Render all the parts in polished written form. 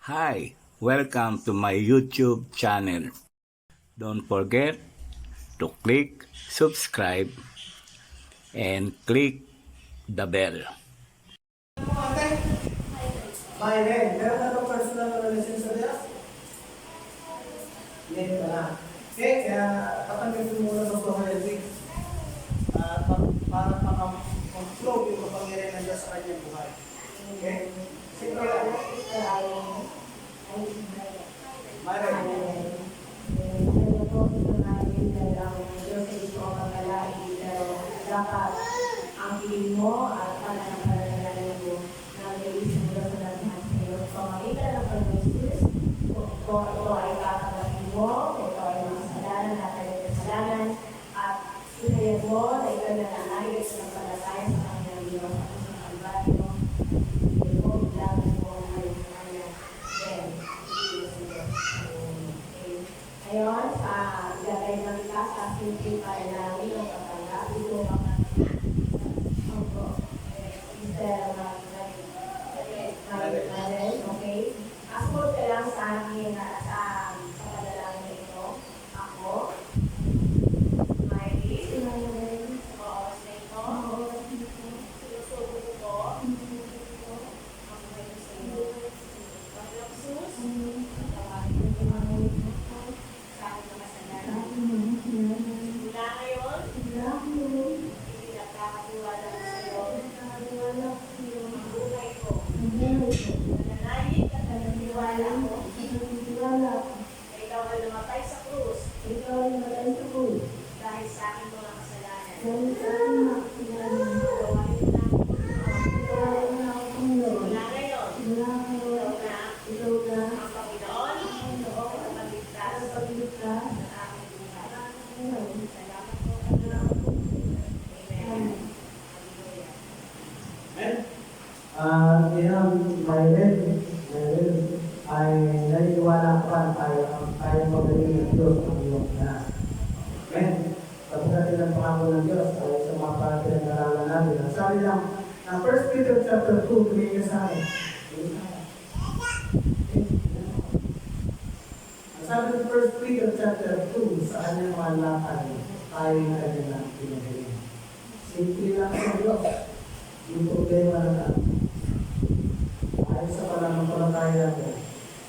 Hi, welcome to my YouTube channel. Don't forget to click subscribe and click the bell. My name. Meron na itong personal relationship sa Diyos? Hindi ka na. Okay, kaya patanggalin mo muna sa prohibiting para mag-flow yung kapangyarihan ng Diyos sa kanyang buhay. Okay? Sige lang. My name. Dapat ang piling mo at pananampalataya mo na nag-iisip mo sa lahat sa iyo. So, makita ng pag-isis, kung ito ay kakabagin mo, kung ito ay makasalanan, nakalimutan kasalanan, at sinayag mo na ikaw na nanay sa nampalataya sa kanyang Diyos at sa kalbari mo, hindi mo, bilangan mo ang kanyang kanyang then, ngayon, ilagay ng kita sa simple panalangin ng katanggap. Ito mga okay? Askot ka lang sa akin sa panalangin na ito. Ako, may sa oras na ito. Sinusubo ko. Ako may sa iyo. Pag-lapsus, tawarin ko sa aking mga kasalanan. Mula ngayon, hindi nakakatiwala ko sa iyo. Ang buhay ko. Nananalig at naniniwala ko. Na ikaw ay namatay sa krus. Dahil sa aking mga kasalanan. Gawain na mula ngayon. Ikaw na ang Panginoon at magligtas ng aking buhay. Salamat po, Panginoon. Amen. Amen. My will ay naniniwala pa tayo magaling ng Diyos ang iyong lahat. Amen. Pagkatin ng pangako ng Diyos ay sa mga pinag-aralan natin. Ang sabi lang, na 1 Peter chapter 2, tumingin sa akin. Ang sabi ng 1 Peter chapter 2, sa kanyang mga lakad, tayo na kanyang pinagaling. Simple lang sa Diyos. Yung problema na natin. Ayaw sa pananampalataya natin.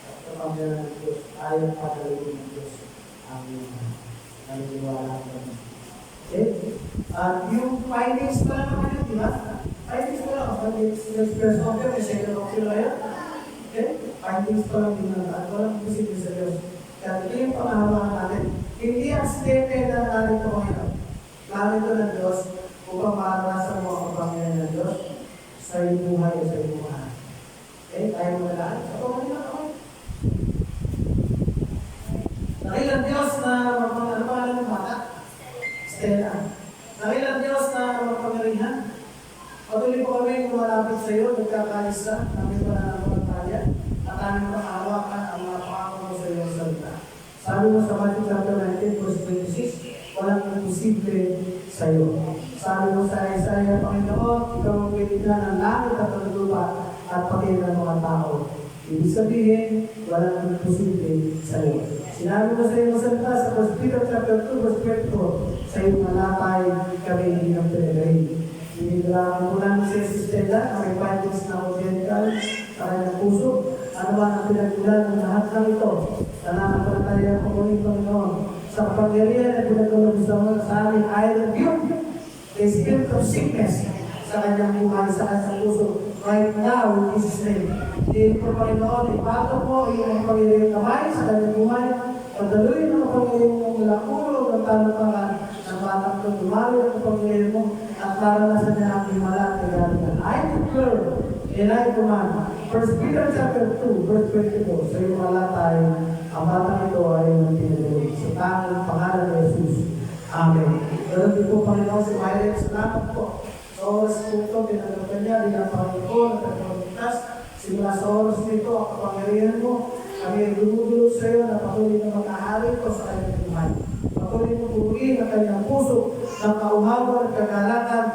At sa pamilya ng Diyos, ayaw pagalitin ng Diyos ang naniniwala natin. Okay? At yung findings pa lang naman yun, di ba? Findings pa lang. First option, second option na yan. Okay? Findings pa lang din naman. At walang posible sa Diyos. Kaya ito yung pangahawakan natin. Hindi ang statement na natin ito ngayon. Namin ito ng Diyos upang maarasan mo ang kapangyarihan ng Diyos sa iyong buhay o sa iyong buhay. Okay? Tayo magalaan. Sa pamilya na ako. Nakilang Diyos na magpangalaman ng bata. Stella. Nakilang Diyos na magpangalihan. Patuloy po kami kumalapit sa iyo, nagkakaisa, namin pa na pagpapalya, at aming makahawakan ang mga pangako mo sa iyong salita. Sabi mo sa Matthew chapter 19, verse 26, walang imposible sa iyo. Sabi mo sa Isaiah, Panginoon, ikaw ang pwedika ng langit at ng lupa at pati ng mga tao. Ibig sabihin, walang imposible sa iyo. Sinabi mo sa iyong salita sa 1 Peter chapter 2, verse 24, sa iyong malatay kami hindi ng pinagaling. Iniglaan mo lang si Stella na may findings na oriental sa kanyang puso. Ano ba ang pinagmulan ng lahat ng ito? Nananampalataya ko muli, Panginoon. Sa kapangyarihan na pinagulong sa amin, I love you. The spirit of sickness sa kanyang buhay, sa kanyang puso. Right now, in Jesus' name. Hindi ko, Panginoon, ipato mo iyong kapangyarihan kamay sa kanyang buhay. Pagdaluin ang kapangyarihan mo mula ulo ng talupangan ng batang ko. Tumalo ang kapangyarihan mo at naranasan niya ang himala at kagalitan. I declare and I command. 1 Peter chapter 2, verse 22, sa iyong malatay, ang batang ito ay mantinagaling. Sa tanging pangalan ni Jesus. Amen. Ganun din po, Panginoon, si Mylen, salamat po. Sa oras po ito, pinagdapan niya, bilang Panginoon at pagpagligtas. Simula sa oras nito, ang kapangyarihan mo, kami ay dumudulog sa iyo na patuloy na mag-ahari ko sa kanyang buhay. Patuloy mo purihin ang kanyang puso ng kauhawan at kagalakan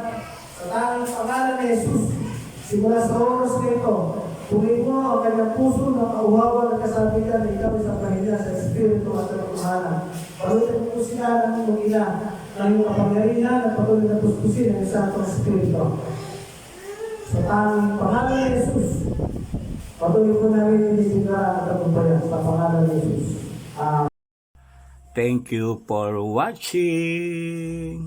sa tanging pangalan ni Jesus. Simula sa oras nito, Pugin mo ang kanyang puso na kauhawan at kasabihan na ikaw sa pahinya sa Espiritu at katotohanan. Palutin mo sila ng mag-ina ng iyong kapangyarihan at patuloy na puspusin ang Santong Espiritu. Sa tanging pangalan ni Jesus, patuloy po namin inisira at tagumpayan sa pangalan ni Jesus. Thank you for watching.